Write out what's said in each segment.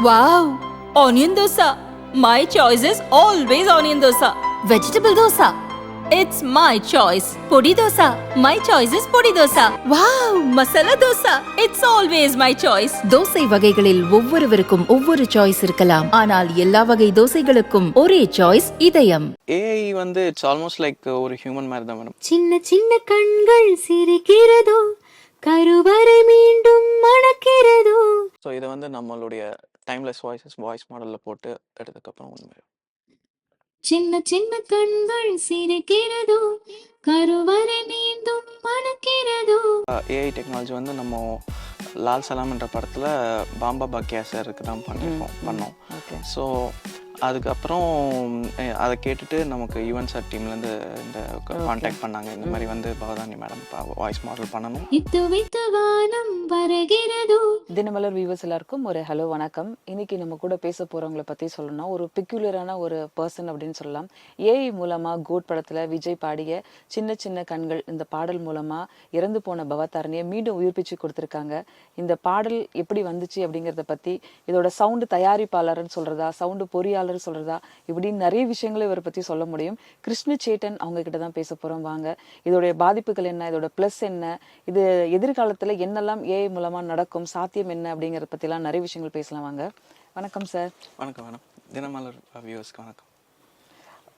Wow! Onion dosa. My choice is always onion dosa. Vegetable dosa. It's my choice. Podi dosa. My choice is podi dosa. Wow! Masala dosa. It's always my choice. Dosa வகைகளில் ஒவ்வொருவருக்கும் ஒவ்வொரு choice இருக்கலாம், ஆனால் எல்லா வகை தோசைகளுக்கும் ஒரே choice இதயம். AI வந்து இட்ஸ் ஆல்மோஸ்ட் லைக் ஒரு ஹியூமன் மாதிரி தான் மேடம். சின்ன சின்ன கண்கள் சிரிக்கிறதோ, கருவறை மீண்டும் மணக்கிறதோ. ஸோ இதை வந்து நம்மளுடைய டைம்லெஸ் வாய்ஸ் மாடலில் போட்டு எடுத்ததுக்கப்புறம் உண்மை சின்ன சின்ன கண்கள் சிரிக்கிறதோ, கருவறை மீண்டும் மணக்கிறதோ. ஏஐ டெக்னாலஜி வந்து நம்ம லால் சலாம்ன்ற படத்தில் பாம்பா பக்கியா சாருக்கு தான் பண்ணோம். ஸோ அதுக்கப்புறம் அதை கேட்டுட்டு நமக்கு யுவன் சார் டீம்லேருந்து இந்த கான்டாக்ட் பண்ணாங்க. இந்த மாதிரி வந்து பவதானி மேடம் வாய்ஸ் மாடல் பண்ணணும். தினமலர் வியூவர்ஸ் எல்லாருக்கும் ஒரு ஹலோ வணக்கம். இன்னைக்கு நம்ம கூட பேச போறவங்களை பத்தி சொல்லணும்னா ஒரு பெக்யூலரான ஒரு பர்சன் அப்படின்னு சொல்லலாம். ஏஐ மூலமா கோட் படத்துல விஜய் பாடிய சின்ன சின்ன கண்கள் இந்த பாடல் மூலமா இறந்து போன பவதாரணியை மீண்டும் உயிர்ப்பிச்சு கொடுத்துருக்காங்க. இந்த பாடல் எப்படி வந்துச்சு அப்படிங்கிறத பத்தி, இதோட சவுண்டு தயாரிப்பாளர்னு சொல்றதா, சவுண்டு பொறியாளர் சொல்றதா, இப்படின்னு நிறைய விஷயங்களை இவரை பத்தி சொல்ல முடியும். கிருஷ்ண சேட்டன் அவங்க கிட்ட தான் பேச போறோம். வாங்க, இதோடைய பாதிப்புகள் என்ன, இதோட பிளஸ் என்ன, இது எதிர்காலத்துல என்னெல்லாம் ஏஐ மூலமா நடக்கும், சாத்தியம் என்ன அப்படிங்கறத பத்தி எல்லாம் நிறைய விஷயங்கள் பேசலாம். வாங்க. வணக்கம் சார். வணக்கம் மேடம். தினமலர் வியூவர்ஸ்க்கு வணக்கம்.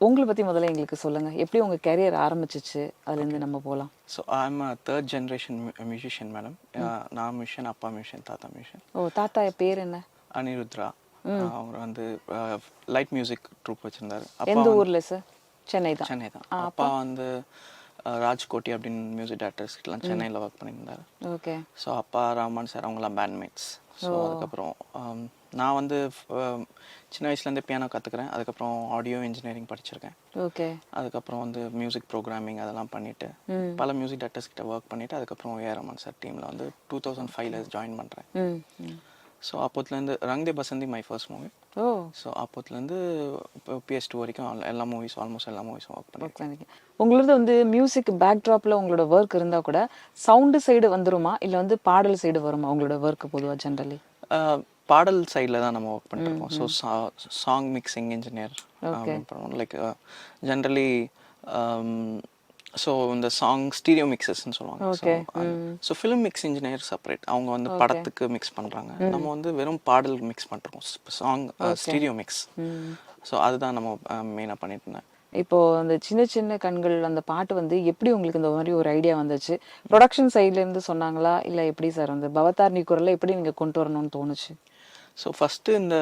உங்களை பத்தி முதல்ல எங்களுக்கு சொல்லுங்க, எப்படி உங்க கரியர் ஆரம்பிச்சிச்சு, அதுல இருந்து நம்ம போலாம். So I am third generation musician madam. நான் மியூசிஷியன், அப்பா மியூசிஷியன், தாத்தா மியூசிஷியன். ஓ, தாத்தா பேர் என்ன? அனிருத்ரா. அவர் வந்து லைட் மியூசிக் ட்ரூப் வச்சிருந்தாரு. எந்த ஊர்ல சார்? சென்னை தான். சென்னை தான். அப்பா வந்து ராஜ்கோட்டி அப்படின்னு மியூசிக் டேரக்டர்ஸ் கிட்டலாம் சென்னையில் ஒர்க் பண்ணியிருந்தாரு. ஓகே. ஸோ அப்பா ராமன் சார் அவங்களாம் பேண்ட்மேட்ஸ். ஸோ அதுக்கப்புறம் நான் வந்து சின்ன வயசுலேருந்தே பியானோ கற்றுக்கிறேன். அதுக்கப்புறம் ஆடியோ இன்ஜினியரிங் படிச்சிருக்கேன். ஓகே. அதுக்கப்புறம் வந்து மியூசிக் ப்ரோக்ராமிங் அதெல்லாம் பண்ணிவிட்டு பல மியூசிக் டேரக்டர்ஸ் கிட்ட ஒர்க் பண்ணிவிட்டு அதுக்கப்புறம் ஏ ரமன் சார் டீமில் வந்து 2005 ஜாயின் பண்ணுறேன். ஸோ அப்போத்துலேருந்து Rang De Basanti my first movie. ஓ. ஸோ அப்போத்துலேருந்து இப்போ PS2 வரைக்கும் எல்லா மூவிஸும் ஆல்மோஸ்ட் எல்லா மூவிஸும் ஒர்க் பண்ணியிருக்கேன். உங்களது வந்து மியூசிக் பேக்ட்ராப்பில் உங்களோட ஒர்க் இருந்தால் கூட சவுண்டு சைடு வந்துருமா, இல்லை வந்து பாடல் சைடு வருமா உங்களோட ஒர்க் பொதுவாக ஜென்ரலி? பாடல் சைடில் தான் நம்ம ஒர்க் பண்ணிருக்கோம். ஸோ சாங் மிக்சிங் இன்ஜினியர் பண்ணுவோம். லைக் ஜென்ரலி ஸோ இந்த சாங் ஸ்டீரியோ மிக்சஸ்ன்னு சொல்லுவாங்க. So film mix engineer separate, அவங்க வந்து படத்துக்கு மிக்ஸ் பண்ணுறாங்க. நம்ம வந்து வெறும் பாடல் மிக்ஸ் பண்ணுறோம், சாங் ஸ்டீரியோ மிக்ஸ். ஸோ அதுதான் நம்ம மெயினாக பண்ணிட்டு இருந்தேன். இப்போ அந்த சின்ன சின்ன கண்கள் அந்த பாட்டு வந்து எப்படி உங்களுக்கு இந்த மாதிரி ஒரு ஐடியா வந்துச்சு? ப்ரொடக்ஷன் சைட்லேருந்து சொன்னாங்களா, இல்லை எப்படி சார் வந்து பவதாரணி குரலை எப்படி நீங்கள் கொண்டு வரணும்னு தோணுச்சு? ஸோ ஃபஸ்ட்டு இந்த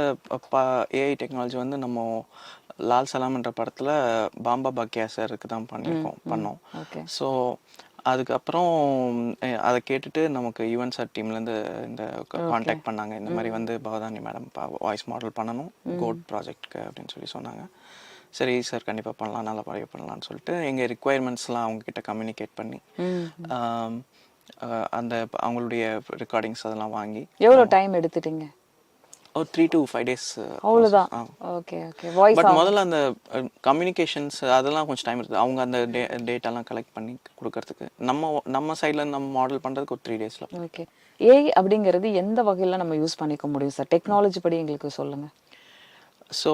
ஏஐ டெக்னாலஜி வந்து நம்ம லால் சலாம்ன்ற படத்தில் பாம்பா பக்கியா சாருக்கு தான் பண்ணோம். ஸோ அதுக்கப்புறம் அதை கேட்டுட்டு நமக்கு யுவன் சார் டீம்லேருந்து இந்த கான்டாக்ட் பண்ணாங்க. இந்த மாதிரி வந்து பவதானி மேடம் வாய்ஸ் மாடல் பண்ணணும் கோட் ப்ராஜெக்ட்க்கு அப்படின்னு சொல்லி சொன்னாங்க. சரி சார், கண்டிப்பாக பண்ணலாம், நல்லா பண்ணலாம்னு சொல்லிட்டு எங்கள் ரிக்குவயர்மெண்ட்ஸ்லாம் அவங்கக்கிட்ட கம்யூனிகேட் பண்ணி அந்த அவங்களுடைய ரெக்கார்டிங்ஸ் அதெல்லாம் வாங்கி. எவ்வளோ டைம் எடுத்துட்டீங்க? ஒரு 3 to 5 days. அவ்வளோதான். Okay okay. வாய்ஸ் பட் முதல்ல அந்த கம்யூனிகேஷன்ஸ் அதெல்லாம் கொஞ்சம் டைம் இருக்குது. அவங்க அந்த டேட்டாலாம் கலெக்ட் பண்ணி கொடுக்கறதுக்கு நம்ம சைடில் நம்ம மாடல் பண்ணுறதுக்கு ஒரு 3 days. ஓகே. ஏஐ அப்படிங்கிறது எந்த வகையில் நம்ம யூஸ் பண்ணிக்க முடியும் சார்? டெக்னாலஜி படி எங்களுக்கு சொல்லுங்கள். ஸோ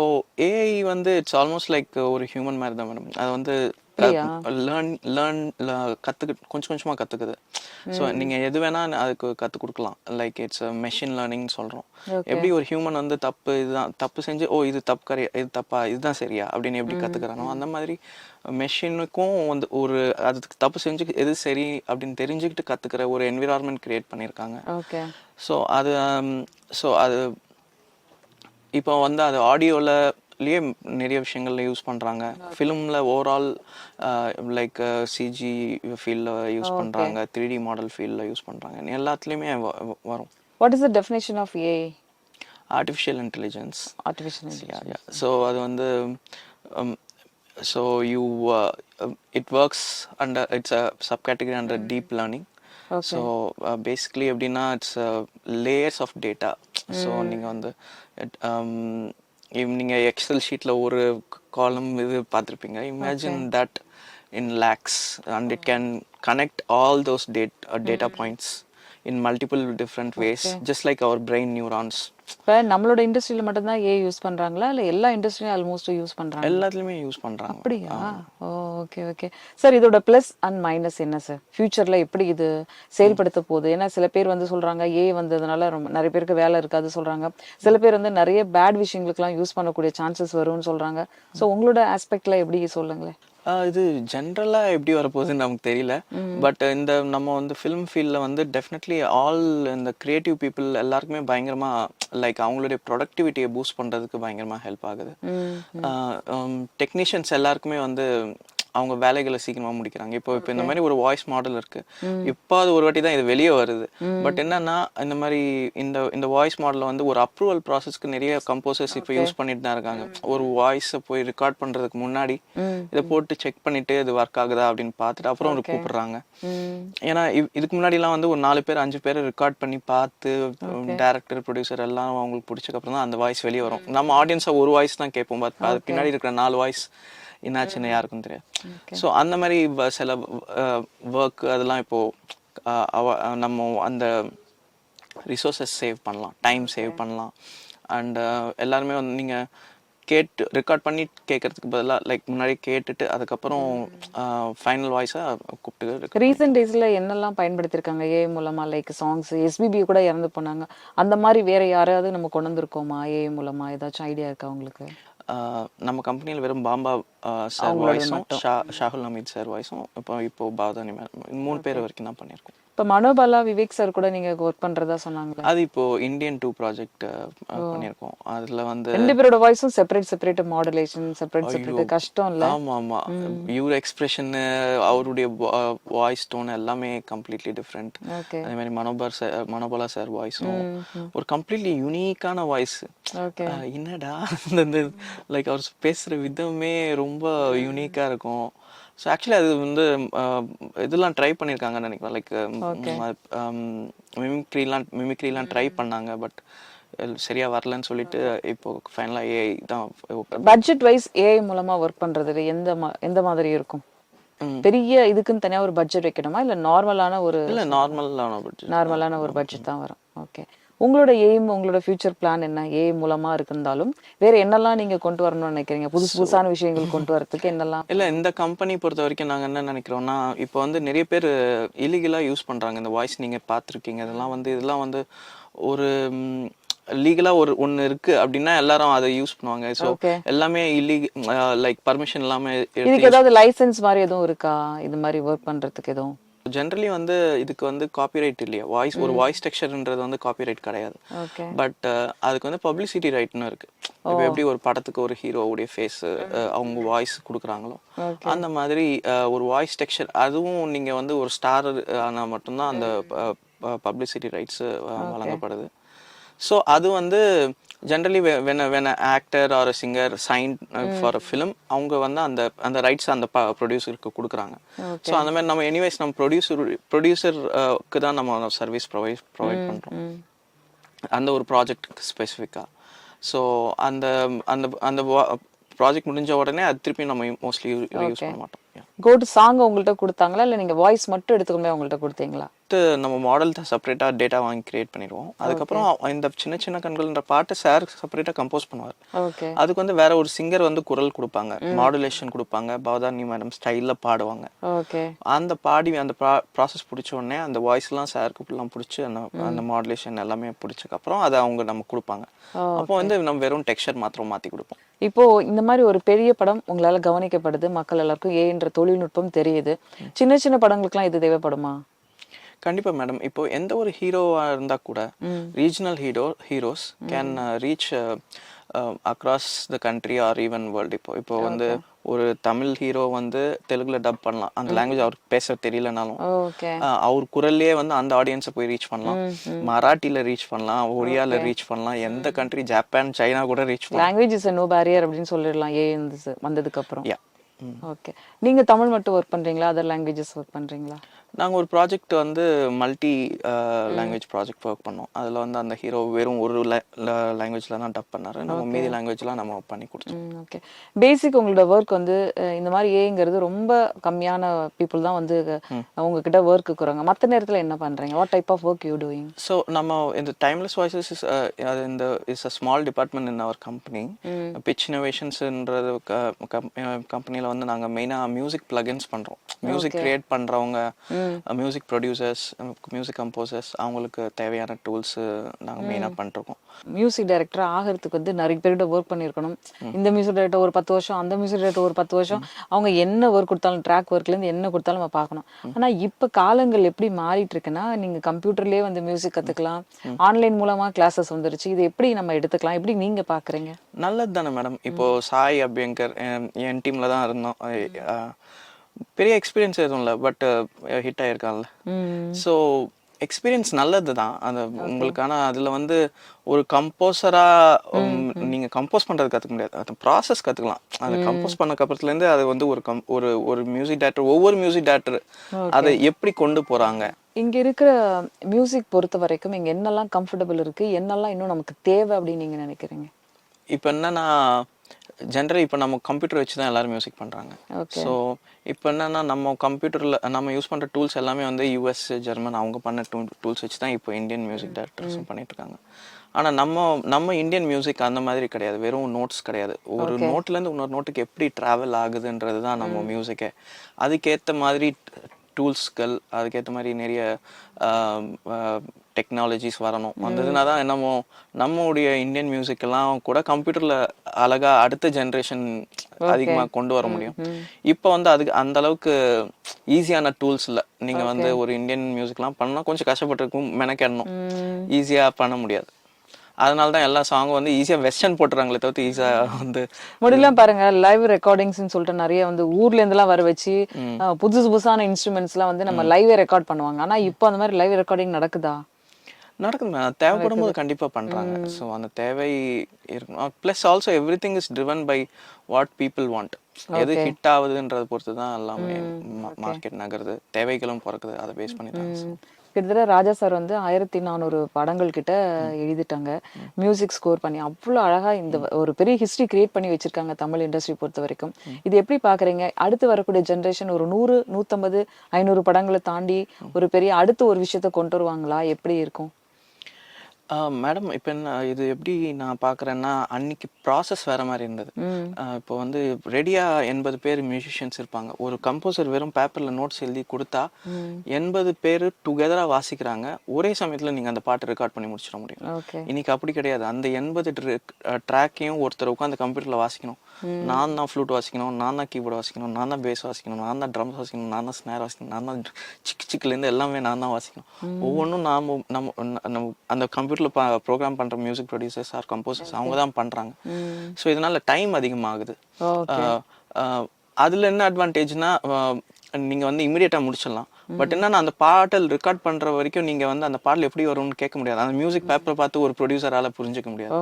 ஏஐ வந்து இட்ஸ் ஆல்மோஸ்ட் லைக் ஒரு ஹியூமன் மாதிரி தான் மேடம். அது வந்து கொஞ்சம் கொஞ்சமாக கற்றுக்குது. ஸோ நீங்கள் எது வேணால் அதுக்கு கற்றுக் கொடுக்கலாம். லைக் இட்ஸ் மெஷின் லேர்னிங் சொல்கிறோம். எப்படி ஒரு ஹியூமன் வந்து தப்பு செஞ்சு இது இது தப்பா இதுதான் சரியா அப்படின்னு எப்படி கற்றுக்கிறானோ, அந்த மாதிரி மெஷினுக்கும் வந்து ஒரு அதுக்கு தப்பு செஞ்சு எது சரி அப்படின்னு தெரிஞ்சுக்கிட்டு கற்றுக்கிற ஒரு என்விரான்மெண்ட் கிரியேட் பண்ணியிருக்காங்க. ஸோ அது இப்போ வந்து அது ஆடியோலயே நிறைய விஷயங்கள்ல யூஸ் பண்ணுறாங்க. ஃபிலிமில் ஓவரால் லைக் சிஜி ஃபீல்டில் யூஸ் பண்ணுறாங்க, 3D மாடல் ஃபீல்டில் யூஸ் பண்ணுறாங்க. எல்லாத்துலேயுமே வரும். What is the definition of AI? Artificial intelligence. So அது வந்து so it works under it's a sub category under deep learning. So basically எப்படின்னா it's layers of data. So நீங்கள் வந்து நீங்கள் எக்ஸல் ஷீட்டில் ஒரு காலம் இது பார்த்துருப்பீங்க. Imagine that in lakhs and it can connect all those data points in multiple different ways, just like our brain neurons. இப்போ நம்மளோட இண்டஸ்ட்ரியில மட்டும்தான் ஏ யூஸ் பண்றாங்களா இல்ல எல்லா இண்டஸ்ட்ரியும் ஆல்மோஸ்ட் யூஸ் பண்றாங்க? எல்லாத்துலயுமே யூஸ் பண்றாங்க. அப்படியா? ஓ, ஓகே ஓகே சார். இதோட பிளஸ் அண்ட் மைனஸ் என்ன சார்? ஃபியூச்சர்ல எப்படி இது செயல்படுத்த போகுது? ஏன்னா சில பேர் வந்து சொல்றாங்க ஏ வந்ததுனால ரொம்ப நிறைய பேருக்கு வேலை இருக்காது சொல்றாங்க. சில பேர் வந்து நிறைய பேட் விஷயங்களுக்குலாம் யூஸ் பண்ணக்கூடிய சான்சஸ் வரும்னு சொல்றாங்க. ஸோ உங்களோட ஆஸ்பெக்ட்ல எப்படி சொல்லுங்களேன். இது ஜென்ரலா எப்படி வரப்போகுதுன்னு நமக்கு தெரியல. பட் இந்த நம்ம வந்து ஃபிலிம் ஃபீல்டில் வந்து டெஃபினெட்லி ஆல் இந்த கிரியேட்டிவ் பீப்புள் எல்லாருக்குமே பயங்கரமா லைக் அவங்களுடைய ப்ரொடக்டிவிட்டியை பூஸ்ட் பண்றதுக்கு பயங்கரமா ஹெல்ப் ஆகுது. டெக்னீஷியன்ஸ் எல்லாருக்குமே வந்து அவங்க வேலைகளை சீக்கிரமா முடிக்கிறாங்க. இப்போ இந்த மாதிரி ஒரு வாய்ஸ் மாடல் இருக்கு. இப்போ அது ஒரு வாட்டி தான் இது வெளியே வருது. பட் என்னன்னா இந்த மாதிரி இந்த வாய்ஸ் மாடலை வந்து ஒரு அப்ரூவல் ப்ராசஸ்க்கு நிறைய கம்போசர்ஸ் இப்போ யூஸ் பண்ணிட்டு தான் இருக்காங்க. ஒரு வாய்ஸை போய் ரெக்கார்ட் பண்றதுக்கு முன்னாடி இதை போட்டு செக் பண்ணிட்டு இது ஒர்க் ஆகுதா அப்படின்னு பார்த்துட்டு அப்புறம் ஒரு கூப்பிடுறாங்க. ஏன்னா இதுக்கு முன்னாடி எல்லாம் வந்து ஒரு 4 பேர் 5 பேர் ரெக்கார்ட் பண்ணி பார்த்து டைரக்டர் ப்ரொடியூசர் எல்லாம் அவங்களுக்கு பிடிச்சக்கு அப்புறம் தான் அந்த வாய்ஸ் வெளியே வரும். நம்ம ஆடியன்ஸா ஒரு வாய்ஸ் தான் கேட்போம். அது பின்னாடி இருக்கிற 4 வாய்ஸ் என்னாச்சுன்னு யாருக்கும் தெரியாது. ஸோ அந்த மாதிரி சில ஒர்க் அதெல்லாம் இப்போ நம்ம அந்த ரிசோர்ஸஸ் சேவ் பண்ணலாம், டைம் சேவ் பண்ணலாம். அண்ட் எல்லாருமே வந்து நீங்கள் ரெக்கார்ட் பண்ணி கேட்கறதுக்கு பதிலாக லைக் முன்னாடி கேட்டுட்டு அதுக்கப்புறம் ஃபைனல் வாய்ஸாக கூப்பிட்டு. ரீசெண்ட் டேஸ்ல என்னெல்லாம் பயன்படுத்திருக்காங்க ஏ மூலமா? லைக் சாங்ஸ் எஸ்பிபி கூட இறந்து போனாங்க. அந்த மாதிரி வேற யாராவது நம்ம கொண்டு வந்திருக்கோமா ஏ மூலமா? ஏதாச்சும் ஐடியா இருக்கா உங்களுக்கு? நம்ம கம்பெனியில் வெறும் பாம்பா சார் வாய்ஸும் ஷாகுல் ஹமீத் சார் வாய்ஸும் இப்போ பாவதானி மேம் 3 பேர் வரைக்கும் தான் பண்ணியிருக்கோம். இப்போ மனோபாலா விவேக் சார் கூட நீங்க ஒர்க் பண்றதா சொன்னாங்க. அது இப்போ இந்தியன் 2 ப்ராஜெக்ட் பண்ணியிருக்கோம். அதுல வந்து 2 பேரோட வாய்ஸும் செப்பரேட் மாடுலேஷன் செப்பரேட் கஷ்டம் இல்ல? ஆமா ஆமா. யூர் எக்ஸ்பிரஷன் அவருடைய வாய்ஸ் டோன் எல்லாமே கம்ப்ளீட்லி டிஃப்ரெண்ட். அதே மாதிரி மனோபாலா சார் வாய்ஸும் ஒரு கம்ப்ளீட்லி யூனிக்கான வாய்ஸ். என்னடா லைக் அவர் பேசுற விதமே ரொம்ப யூனிக்கா இருக்கும். ஸோ ஆக்சுவலி அது வந்து இதெல்லாம் ட்ரை பண்ணியிருக்காங்கன்னு நினைக்கிறேன். லைக் மிமிக்ரிலாம் ட்ரை பண்ணாங்க. பட் சரியா வரலன்னு சொல்லிட்டு இப்போ ஃபைனலாக ஏஐ தான். பட்ஜெட் வைஸ் ஏஐ மூலமா ஒர்க் பண்றது எந்த மாதிரி இருக்கும்? பெரிய இதுக்குன்னு தனியா ஒரு பட்ஜெட் வைக்கணுமா இல்ல நார்மலான ஒரு பட்ஜெட் தான் வரும்? ஓகே. உங்களோட எய்ம், உங்களோட ஃபியூச்சர் பிளான் என்ன? ஏஐ மூலமா இருந்தாலும் வேற என்னெல்லாம் நீங்க கொண்டு வரணும்னு நினைக்கிறீங்க? புதுசான விஷயங்கள் கொண்டு வரதுக்கு என்னெல்லாம்? இல்ல இந்த கம்பெனி பொறுத்த வரைக்கும் நாங்க என்ன நினைக்கிறோம்னா, இப்போ வந்து நிறைய பேர் இல்லீகலா யூஸ் பண்றாங்க இந்த வாய்ஸ். நீங்க பார்த்துருக்கீங்க. இதெல்லாம் வந்து ஒரு லீகலா ஒன்னு இருக்கு அப்படின்னா எல்லாரும் அதை யூஸ் பண்ணுவாங்க. ஸோ எல்லாமே லைக் பர்மிஷன் இல்லாம. இதுக்கு ஏதாவது லைசன்ஸ் மாதிரி எதுவும் இருக்கா இது மாதிரி ஒர்க் பண்றதுக்கு? எதுவும் ஜென்ரலி வந்து இதுக்கு வந்து காப்பிரைட் இல்லையா? ஒரு வாய்ஸ் டெக்ஸ்சர்ன்றது வந்து காப்பிரைட் கிடையாது. பட் அதுக்கு வந்து பப்ளிசிட்டி ரைட்னு இருக்கு. இப்போ எப்படி ஒரு படத்துக்கு ஒரு ஹீரோவுடைய ஃபேஸ் அவங்க வாய்ஸ் கொடுக்குறாங்களோ அந்த மாதிரி ஒரு வாய்ஸ் டெக்ஸ்சர் அதுவும் நீங்க வந்து ஒரு ஸ்டார் ஆனால் மட்டும்தான் அந்த பப்ளிசிட்டி ரைட்ஸ் வழங்கப்படுது. ஸோ அது வந்து generally when an actor or a singer signed for a film அவங்க வந்து அந்த ரைட்ஸ் அந்த ப்ரொடியூசருக்கு கொடுக்குறாங்க. ஸோ அந்த மாதிரி நம்ம எனிவேஸ் நம்ம ப்ரொடியூசருக்கு தான் நம்ம சர்வீஸ் ப்ரொவைட் பண்ணுறோம் அந்த ஒரு ப்ராஜெக்ட் ஸ்பெசிஃபிக்காக. ஸோ அந்த அந்த அந்த ப்ராஜெக்ட் முடிஞ்ச உடனே அது திருப்பி நம்ம மோஸ்ட்லி யூஸ் பண்ண மாட்டோம். கோட் சாங் உங்கள்கிட்ட கொடுத்தாங்களா இல்லை நீங்கள் வாய்ஸ் மட்டும் எடுத்துக்கோமே அவங்கள்ட்ட கொடுத்தீங்களா? நம்ம மாடல் தான் செப்பரேட்டா டேட்டா வாங்கி கிரியேட் பண்ணிடுவோம். அதுக்கப்புறம் இந்த சின்ன சின்ன கண்கள்ன்ற பாட்டை சார் செப்பரேட்டா கம்போஸ் பண்ணுவார். அதுக்கு வந்து வேற ஒரு சிங்கர் வந்து குரல் கொடுப்பாங்க, மாடுலேஷன் கொடுப்பாங்க, பவதானி மேடம் ஸ்டைல்ல பாடுவாங்க. அந்த ப்ராசஸ் பிடிச்ச உடனே அந்த வாய்ஸ் எல்லாம் சாருக்கு எல்லாம் பிடிச்சி அந்த மாடுலேஷன் எல்லாமே பிடிச்சக்கு அப்புறம் அதை அவங்க நம்ம கொடுப்பாங்க. அப்போ வந்து நம்ம வெறும் டெக்ஸ்சர் மாத்திரம் மாத்தி கொடுப்போம். இப்போ இந்த மாதிரி ஒரு பெரிய படம் உங்களால கவனிக்கப்படுது, மக்கள் எல்லாருக்கும் ஏன்ற தொழில்நுட்பம் தெரியுது. சின்ன சின்ன படங்களுக்குலாம் இது தேவைப்படுமா? கண்டிப்பா மேடம். இப்போ எந்த ஒரு ஹீரோவா இருந்தா கூட regional heroes can reach across the country R even world. இப்போ வந்து ஒரு தமிழ் ஹீரோ வந்து தெலுங்குல டப் பண்ணலாம். அந்த லாங்குவேஜ் அவருக்கு பேச தெரியலனாலும் அவர் குரல்லே வந்து அந்த ஆடியன்ஸை போய் ரீச் பண்ணலாம். மராட்டில ரீச் பண்ணலாம், ஒரியால ரீச் பண்ணலாம், எந்த கண்ட்ரி ஜப்பான் சைனா கூட ரீச் பண்ணலாம். லாங்குவேஜ் இஸ் நோ பேரியர் அப்படின்னு சொல்லிடலாம் ஏ வந்ததுக்கு அப்புறம். ஓகே. நீங்க தமிழ் மட்டும் ஒர்க் பண்றீங்களா? அதர் லாங்குவேஜஸ் ஒர்க் பண்றீங்களா? நாங்கள் ஒரு ப்ராஜெக்ட் வந்து மல்டி லாங்குவேஜ் ப்ராஜெக்ட் ஒர்க் பண்ணோம். அதில் வந்து அந்த ஹீரோ வெறும் ஒரு லாங்குவேஜில் தான் டப் பண்ணாரு. நம்ம மீதி லாங்குவேஜ்லாம் நம்ம பண்ணி கொடுத்தோம். ஓகே. பேசிக் உங்களோட ஒர்க் வந்து இந்த மாதிரி ஏங்கிறது ரொம்ப கம்மியான பீப்புள் தான் வந்து உங்ககிட்ட ஒர்க் இருக்கிறாங்க. மற்ற நேரத்தில் என்ன பண்ணுறீங்க? What type of work you doing? So நம்ம இந்த timeless voices is a small department in our company. Pitch இனோவேஷன்ஸ்ன்றது கம்பெனியில் வந்து நாங்கள் மெயினாக மியூசிக் பிளகின்ஸ் பண்ணுறோம். மியூசிக் கிரியேட் பண்ணுறவங்க, மியூசிக் ப்ரொடியூசர்ஸ், மியூசிக் கம்போசர்ஸ், அவங்களுக்கு தேவையான டூல்ஸு நாங்கள் மெயினாக பண்ணிருக்கோம். மியூசிக் டைரக்டர் ஆகிறதுக்கு வந்து நிறைய பேர்கிட்ட ஒர்க் பண்ணியிருக்கணும். இந்த மியூசிக் டைரக்டர் ஒரு 10 வருஷம், அந்த மியூசிக் டைரக்டர் ஒரு 10 வருஷம், அவங்க என்ன ஒர்க் கொடுத்தாலும், ட்ராக் ஒர்க்லேருந்து என்ன கொடுத்தாலும் நம்ம பார்க்கணும். ஆனால் இப்போ காலங்கள் எப்படி மாறிட்டு இருக்குன்னா, நீங்கள் கம்ப்யூட்டர்லேயே வந்து மியூசிக் கற்றுக்கலாம், ஆன்லைன் மூலமாக கிளாஸஸ் வந்துருச்சு. இது எப்படி நம்ம எடுத்துக்கலாம்? எப்படி நீங்கள் பார்க்குறீங்க? நல்லது தானே மேடம். இப்போது சாய் அபியங்கர் என் டீமில் தான் இருந்தோம். பெரிய எக்ஸ்பீரியன்ஸ் எதுவும் இல்லை, பட் ஹிட் ஆகிருக்கான்ல. ஸோ எக்ஸ்பீரியன்ஸ் நல்லது தான் அது உங்களுக்கு. ஆனால் அதில் வந்து ஒரு கம்போசராக நீங்கள் கம்போஸ் பண்ணுறது கற்றுக்க முடியாது, அது ப்ராசஸ் கற்றுக்கலாம். அது கம்போஸ் பண்ண அப்புறத்துலேருந்து அது வந்து ஒரு மியூசிக் டைரக்டர், ஒவ்வொரு மியூசிக் டைரக்டர் அதை எப்படி கொண்டு போகிறாங்க. இங்கே இருக்கிற மியூசிக் பொறுத்த வரைக்கும் இங்கே என்னெல்லாம் கம்ஃபர்டபுள் இருக்குது, என்னெல்லாம் இன்னும் நமக்கு தேவை அப்படின்னு நீங்கள் நினைக்கிறீங்க? இப்போ என்னன்னா ஜென்ரல் இப்போ நம்ம கம்ப்யூட்டர் வச்சு தான் எல்லாரும் மியூசிக் பண்ணுறாங்க. ஸோ இப்போ என்னன்னா நம்ம கம்ப்யூட்டரில் நம்ம யூஸ் பண்ணுற டூல்ஸ் எல்லாமே வந்து யூஎஸ், ஜெர்மன் அவங்க பண்ண டூல்ஸ் வச்சு தான் இப்போ இந்தியன் மியூசிக் டைரக்டர்ஸும் பண்ணிட்டு இருக்காங்க. ஆனால் நம்ம இந்தியன் மியூசிக் அந்த மாதிரி கிடையாது, வெறும் நோட்ஸ் கிடையாது. ஒரு நோட்லேருந்து இன்னொரு நோட்டுக்கு எப்படி ட்ராவல் ஆகுதுன்றது தான் நம்ம மியூசிக்கே. அதுக்கேற்ற மாதிரி டூல்ஸ்கள், அதுக்கேற்ற மாதிரி நிறைய டெக்னாலஜிஸ் வரணும். வந்ததுனா தான் நம்மளுடைய இந்தியன் மியூசிக்கெல்லாம் கூட கம்ப்யூட்டரில் அழகாக அடுத்த ஜென்ரேஷன் அதிகமாக கொண்டு வர முடியும். இப்போ வந்து அதுக்கு அந்த அளவுக்கு ஈஸியான டூல்ஸ் இல்லை. நீங்கள் வந்து ஒரு இந்தியன் மியூசிக்லாம் பண்ணால் கொஞ்சம் கஷ்டப்பட்டுருக்கும், மெனக்கெடணும், ஈஸியாக பண்ண முடியாது. அதனால தான் எல்லா சாங்கும் வந்து ஈஸியாக வெஸ்டர்ன் போட்டுறாங்களே தவிர்த்து ஈஸியாக வந்து முடியலாம். பாருங்க, லைவ் ரெக்கார்டிங்ஸ்னு சொல்லிட்டு நிறைய வந்து ஊர்ல இருந்தெல்லாம் வர வச்சு புதுசான இன்ஸ்ட்ருமெண்ட்ஸ்லாம் வந்து நம்ம லைவே ரெக்கார்ட் பண்ணுவாங்க. ஆனா இப்போ அந்த மாதிரி லைவ் ரெக்கார்டிங் நடக்குதா? நடக்குது, தேவைப்படும் போது கண்டிப்பாக பண்ணுறாங்க. ஸோ அந்த தேவை இருக்கணும். Plus also everything is driven by what people want. எது ஹிட் ஆகுதுன்றதை பொறுத்து தான் எல்லாமே மார்க்கெட் நகருது, தேவைகளும் பிறக்குது, அதை பேஸ் பண்ணி தான். கிட்டத்தட்ட ராஜா சார் வந்து 1400 படங்கள் கிட்ட எழுதிட்டாங்க, மியூசிக் ஸ்கோர் பண்ணி. அவ்வளோ அழகா இந்த ஒரு பெரிய ஹிஸ்டரி கிரியேட் பண்ணி வச்சிருக்காங்க தமிழ் இண்டஸ்ட்ரி பொறுத்த வரைக்கும். இது எப்படி பாக்குறீங்க? அடுத்து வரக்கூடிய ஜென்ரேஷன் ஒரு 100, 150, 500 படங்களை தாண்டி ஒரு பெரிய அடுத்த ஒரு விஷயத்த கொண்டு வருவாங்களா? எப்படி இருக்கும் மேடம்? இப்போ என்ன இது எப்படி நான் பார்க்குறேன்னா, அன்னைக்கு ப்ராசஸ் வேற மாதிரி இருந்தது. இப்போ வந்து ரெடியாக 80 பேர் மியூசிஷியன்ஸ் இருப்பாங்க. ஒரு கம்போசர் வெறும் பேப்பரில் நோட்ஸ் எழுதி கொடுத்தா 80 பேர் டுகெதராக வாசிக்கிறாங்க. ஒரே சமயத்தில் நீங்கள் அந்த பாட்டை ரெக்கார்ட் பண்ணி முடிச்சிட முடியும். இன்னைக்கு அப்படி கிடையாது. அந்த 80 ட்ராக்கையும் ஒருத்தர் உட்காந்து கம்ப்யூட்டரில் வாசிக்கணும். நான் தான் ஃப்ளூட் வாசிக்கணும், நான் தான் கீபோர்டு வாசிக்கணும், நான் தான் பேஸ் வாசிக்கணும், நான் தான் ட்ரம்ஸ் வாசிக்கணும், நான் தான் ஸ்னேர் வாசிக்கணும், நான் தான் சிக்குலேருந்து எல்லாமே நான் தான் வாசிக்கணும். ஒவ்வொன்றும் நம்ம அந்த கம்ப்யூட்டரில் ப்ரோக்ராம் பண்ணுற மியூசிக் ப்ரொடியூசர்ஸ் ஆர் கம்போசர்ஸ் அவங்க தான் பண்ணுறாங்க. ஸோ இதனால டைம் அதிகமாகுது. அதில் என்ன அட்வான்டேஜ்னா, நீங்கள் வந்து இமீடியட்டாக முடிச்சிடலாம். பட் என்னன்னா அந்த பாட்டல் ரெக்கார்ட் பண்ணுற வரைக்கும் நீங்கள் வந்து அந்த பாடல் எப்படி வரும்னு கேட்க முடியாது. அந்த மியூசிக் பேப்பரை பார்த்து ஒரு ப்ரொடியூசரால் புரிஞ்சிக்க முடியாது.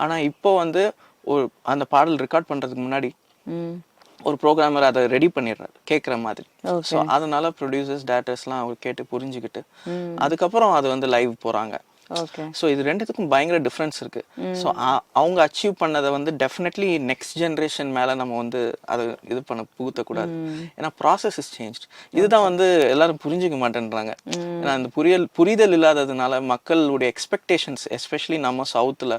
ஆனால் இப்போ வந்து அந்த பாடல் ரெக்கார்ட் பண்ணுறதுக்கு முன்னாடி ஒரு ப்ரோக்ராமர் அதை ரெடி பண்ணிடுறாரு கேட்குற மாதிரி. ஸோ அதனால ப்ரொடியூசர்ஸ், டேரக்டர்ஸ்லாம் அவர் கேட்டு புரிஞ்சுக்கிட்டு அதுக்கப்புறம் அது வந்து லைவ் போகிறாங்க. ஸோ இது ரெண்டுத்துக்கும் பயங்கர டிஃப்ரென்ஸ் இருக்கு. ஸோ அவங்க அச்சீவ் பண்ணதை வந்து டெஃபினெட்லி நெக்ஸ்ட் ஜென்ரேஷன் மேலே நம்ம வந்து அதை இது பண்ண புகுத்தக்கூடாது. ஏன்னா ப்ராசஸ் இஸ் சேஞ்ச். இதுதான் வந்து எல்லாரும் புரிஞ்சுக்க மாட்டேன்றாங்க. ஏன்னா அந்த புரிதல் இல்லாததுனால மக்களுடைய எக்ஸ்பெக்டேஷன்ஸ் எஸ்பெஷலி நம்ம சவுத்தில்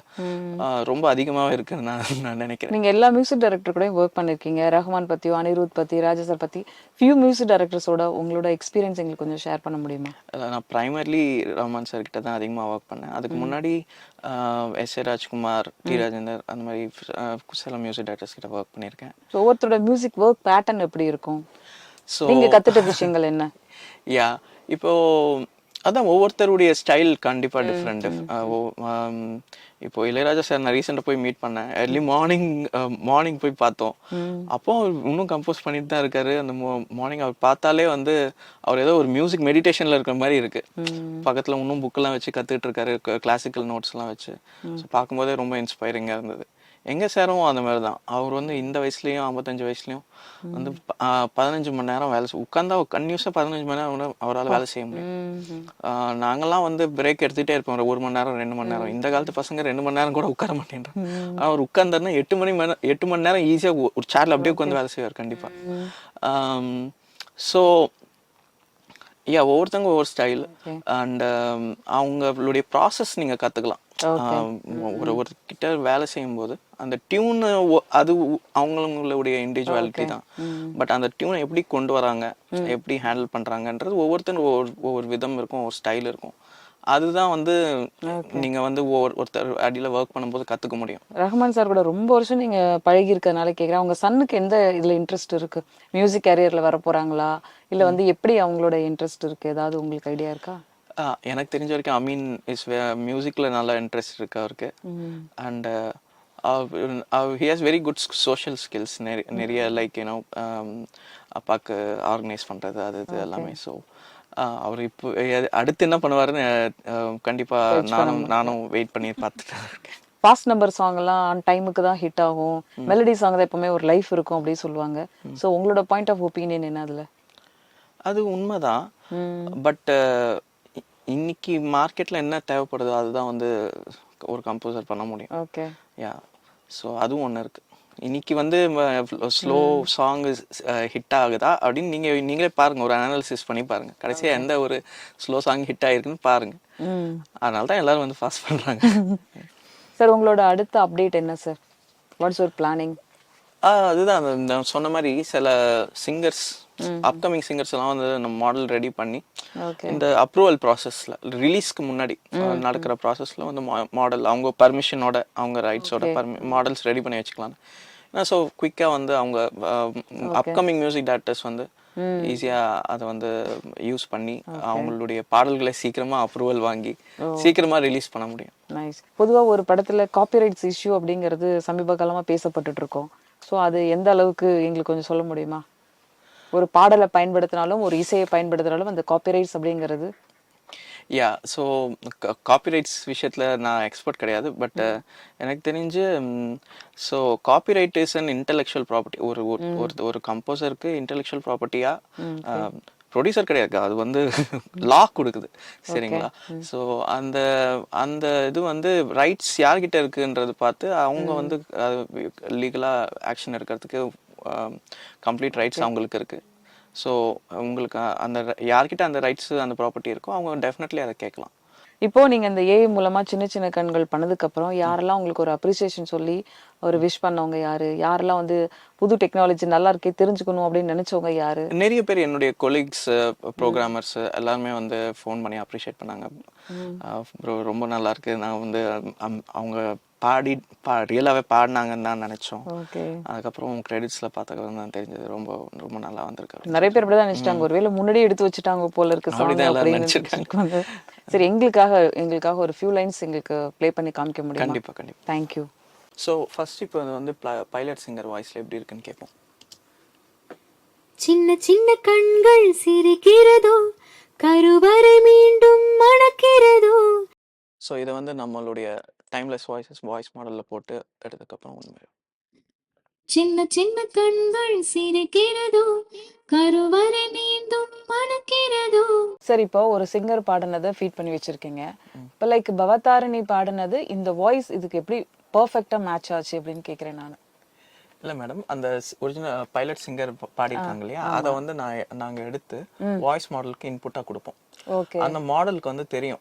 ரொம்ப அதிகமாகவே இருக்குன்னு நான் நினைக்கிறேன். நீங்கள் எல்லா மியூசிக் டைரக்டர் கூட ஒர்க் பண்ணியிருக்கீங்க. ரஹ்மான் பற்றியோ, அனிருத் பற்றி, ராஜா சார் பற்றி ஃபியூ மியூசிக் டைரக்டர்ஸோட உங்களோட எக்ஸ்பீரியன்ஸ் எங்களுக்கு கொஞ்சம் ஷேர் பண்ண முடியுமா? நான் ப்ரைமர்லி ரஹ்மான் சார் கிட்ட தான் அதிகமாக ஒர்க் பண்ணேன். அதுக்கு முன்னாடி எஸ்.ஏ. ராஜ்குமார், டி ராஜேந்தர், அந்த மாதிரி சில மியூசிக் டைரக்டர்ஸ் கிட்ட ஒர்க் பண்ணியிருக்கேன். ஸோ ஒவ்வொருத்தரோட மியூசிக் ஒர்க் பேட்டர்ன் எப்படி இருக்கும்? ஸோ நீங்கள் கற்றுட்ட விஷயங்கள் என்ன? இப்போ அதான் ஒவ்வொருத்தருடைய ஸ்டைல் கண்டிப்பாக டிஃப்ரெண்ட். இப்போ இளையராஜா சார் நான் ரீசெண்டாக போய் மீட் பண்ணேன். ஏர்லி மார்னிங் போய் பார்த்தோம். அப்போ இன்னும் கம்போஸ் பண்ணிட்டு தான் இருக்காரு. அந்த மார்னிங் அவர் பார்த்தாலே வந்து அவர் ஏதோ ஒரு மியூசிக் மெடிடேஷனில் இருக்கிற மாதிரி இருக்கு. பக்கத்தில் இன்னும் புக்கெல்லாம் வச்சு கற்றுட்டு இருக்காரு, கிளாசிக்கல் நோட்ஸ்லாம் வச்சு. ஸோ பார்க்கும்போதே ரொம்ப இன்ஸ்பைரிங்காக இருந்தது. எங்க சாரும் அந்த மாதிரி தான். அவர் வந்து இந்த வயசுலயும் 55 வயசுலயும் வந்து 15 மணி நேரம் வேலை உட்கார்ந்தா கன்யூஸா 15 மணி நேரம் அவரால் வேலை செய்ய முடியும். நாங்கெல்லாம் வந்து பிரேக் எடுத்துட்டே இருப்போம், 1 மணி நேரம் 2 மணி நேரம். இந்த காலத்து பசங்க 2 மணி நேரம் கூட உட்கார மாட்டேன்றாங்க. அவர் உட்கார்ந்தாருன்னா 8 மணி நேரம் ஈஸியா ஒரு சேர்ல அப்படியே உட்காந்து வேலை செய்வார் கண்டிப்பா. ஸோ ஒவ்வொருத்தவங்க ஒவ்வொரு ஸ்டைல் அண்ட் அவங்களுடைய ப்ராசஸ் நீங்க கத்துக்கலாம். ஒரு கிட்ட வேலை செய்யும் போது அந்த டியூன் அது அவங்களுடைய இண்டிவிஜுவாலிட்டி தான். பட் அந்த டியூனை எப்படி கொண்டு வராங்க, எப்படி ஹேண்டில் பண்றாங்கன்றது ஒவ்வொருத்தரும் ஒவ்வொரு விதம் இருக்கும், ஒரு ஸ்டைல் இருக்கும். அதுதான் வந்து நீங்க வந்து ஒருத்தர் அடியில ஒர்க் பண்ணும்போது கத்துக்க முடியும். ரஹ்மான் சார் கூட ரொம்ப வருஷம் நீங்க பழகி இருக்கறனால கேக்குறேன், உங்க சன்னுக்கு எந்த இதுல இன்ட்ரெஸ்ட் இருக்கு? மியூசிக் கேரியர்ல வர போறாங்களா, இல்ல வந்து எப்படி அவங்களோட இன்ட்ரெஸ்ட் இருக்கு, ஏதாவது உங்களுக்கு ஐடியா இருக்கா? எனக்கு தெரிஞ்ச வரைக்கும் அமீன் மியூசிக்ல நல்ல இன்ட்ரெஸ்ட் இருக்கு அவருக்கு. And he has very good social skills. நிறைய லைக் அப்பாக்கு ஆர்கனைஸ் பண்றது அது எல்லாமே. ஸோ அவர் இப்போ அடுத்து என்ன பண்ணுவாருன்னு கண்டிப்பா நானும் வெயிட் பண்ணி பார்த்துட்டு இருக்கேன். ஃபாஸ்ட் நம்பர் சாங் எல்லாம் ஆன் டைமுக்கு தான் ஹிட் ஆகும், மெலடி சாங் தான் எப்பவுமே ஒரு லைஃப் இருக்கும் அப்படி சொல்லுவாங்க. ஸோ உங்களோட பாயிண்ட் ஆஃப் ஒப்பீனியன் என்ன அதுல? அது உண்மைதான். பட் இன்னைக்கு மார்க்கெட்ல என்ன தேவைப்படுதோ அதுதான் வந்து ஒரு கம்போசர் பண்ண முடியும். ஓகே. ஸோ அதுவும் ஒன்று இருக்கு. இன்னைக்கு வந்து ஸ்லோ சாங் ஹிட் ஆகுதா அப்படின்னு நீங்களே பாருங்க, ஒரு அனாலிசிஸ் பண்ணி பாருங்க, கடைசியா எந்த ஒரு ஸ்லோ சாங் ஹிட் ஆயிருக்குன்னு பாருங்க. அதனால தான் எல்லாரும் வந்து ஃபாஸ்ட் பண்றாங்க. சார் உங்களோட அடுத்த அப்டேட் என்ன சார்? What's your planning? அதுதான் நான் சொன்ன மாதிரி சில சிங்கர்ஸ், அப்கமிங் சிங்கர்ஸ் எல்லாம் வந்து நம்ம மாடல் ரெடி பண்ணி இந்த அப்ரூவல் ப்ராசஸ்ல ரிலீஸ்க்கு முன்னாடி நடக்கிற ப்ராசஸ்ல வந்து மாடல் அவங்க பர்மிஷனோட அவங்க ரைட்ஸோட மாடல்ஸ் ரெடி பண்ணி வச்சுக்கலாம். ஸோ குயிக்காக வந்து அவங்க அப்கமிங் மியூசிக் டைரக்டர்ஸ் வந்து ஈஸியா அதை வந்து யூஸ் பண்ணி அவங்களுடைய பாடல்களை சீக்கிரமா அப்ரூவல் வாங்கி சீக்கிரமா ரிலீஸ் பண்ண முடியும். நைஸ். பொதுவா ஒரு படத்துல காப்பிரைட்ஸ் இஷ்யூ அப்படிங்கிறது சமீப காலமா பேசப்பட்டுட்டு இருக்கோம். ஸோ அது எந்த அளவுக்கு எங்களுக்கு கொஞ்சம் சொல்ல முடியுமா? ஒரு பாடலை பயன்படுத்தினாலும் ஒரு இசையை பயன்படுத்தினாலும் அந்த காப்பிரைட்ஸ் அப்படிங்கிறது. ஸோ காப்பிரைட்ஸ் விஷயத்தில் நான் எக்ஸ்பர்ட் கிடையாது. பட் எனக்கு தெரிஞ்சு so copyright is an intellectual property. ஒரு கம்போசருக்கு இன்டெலெக்சுவல் ப்ராப்பர்ட்டியா ப்ரொடியூசர் கிடையாது, அது வந்து லா கொடுக்குது. சரிங்களா? ஸோ அந்த அந்த இது வந்து ரைட்ஸ் யார்கிட்ட இருக்குன்றது பார்த்து அவங்க வந்து லீகலாக ஆக்ஷன் எடுக்கிறதுக்கு கம்ப்ளீட் ரைட்ஸ் அவங்களுக்கு இருக்கு. ஸோ உங்களுக்கு அந்த யார்கிட்ட அந்த ரைட்ஸ் அந்த ப்ராப்பர்ட்டி இருக்கோ அவங்க டெஃபினெட்லி அதை கேட்கலாம். இப்போ நீங்க இந்த ஏஐ மூலமா சின்ன சின்ன கண்கள் பண்ணதுக்கு அப்புறம் யாரெல்லாம் உங்களுக்கு ஒரு அப்ரிசியேஷன் சொல்லி ஒரு விஷ் பண்ணவங்க யாரு? யாரெல்லாம் வந்து புது டெக்னாலஜி நல்லா இருக்கே தெரிஞ்சுக்கணும் அப்படின்னு நினைச்சவங்க யாரு? நிறைய பேர் என்னுடைய கொலீக்ஸ், ப்ரோக்ராமர்ஸ் எல்லாருமே வந்து ஃபோன் பண்ணி அப்ரிஷியேட் பண்ணாங்க. ரொம்ப நல்லா இருக்கு. நான் வந்து அவங்க ரியலாவே பாடினாங்கன்னு தான் நினைச்சோம். அதுக்கப்புறம் கிரெடிட்ஸ்ல பார்த்ததுக்கு தான் தெரிஞ்சது ரொம்ப ரொம்ப நல்லா வந்திருக்கு. நிறைய பேர் இப்படிதான் நினைச்சிட்டாங்க, ஒருவேளை முன்னாடியே எடுத்து வச்சுட்டாங்க போல இருக்கு. சரி, எங்களுக்காக ஒரு ஃபியூ லைன்ஸ் எங்களுக்கு ப்ளே பண்ணி காமிக்க முடியும்? கண்டிப்பா கண்டிப்பா. தேங்க்யூ. ஸோ ஃபர்ஸ்ட் இப்போ வந்து பைலட் சிங்கர் வாய்ஸ்ல எப்படி இருக்குன்னு கேட்போம். சின்ன சின்ன கண்கள் சிரிக்கிறதோ, கருவறை மீண்டும் மணக்கிறதோ. ஸோ இதை வந்து நம்மளுடைய டைம்லெஸ் வாய்ஸ் மாடல்ல போட்டு எடுத்ததுக்கப்புறம் உண்மை. சின்ன சின்ன கண்கள் சிரிக்கிறதோ, கருவறை மீண்டும் மணக்கிறதோ. சரி, இப்போ ஒரு சிங்கர் பாடினதை ஃபீட் பண்ணி வச்சிருக்கீங்க. இப்போ லைக் பவதாரணி பாடினது இந்த வாய்ஸ் இதுக்கு எப்படி பர்ஃபெக்டா மேட்ச் ஆச்சு அப்படின்னு கேக்குறேன் நான். இல்ல மேடம், அந்த ஒரிஜினல் பைலட் சிங்கர் பாடிட்டாங்க இல்லையா, அதை வந்து நாங்க எடுத்து வாய்ஸ் மாடலுக்கு இன்புட்டா கொடுப்போம். அந்த மாடலுக்கு வந்து தெரியும்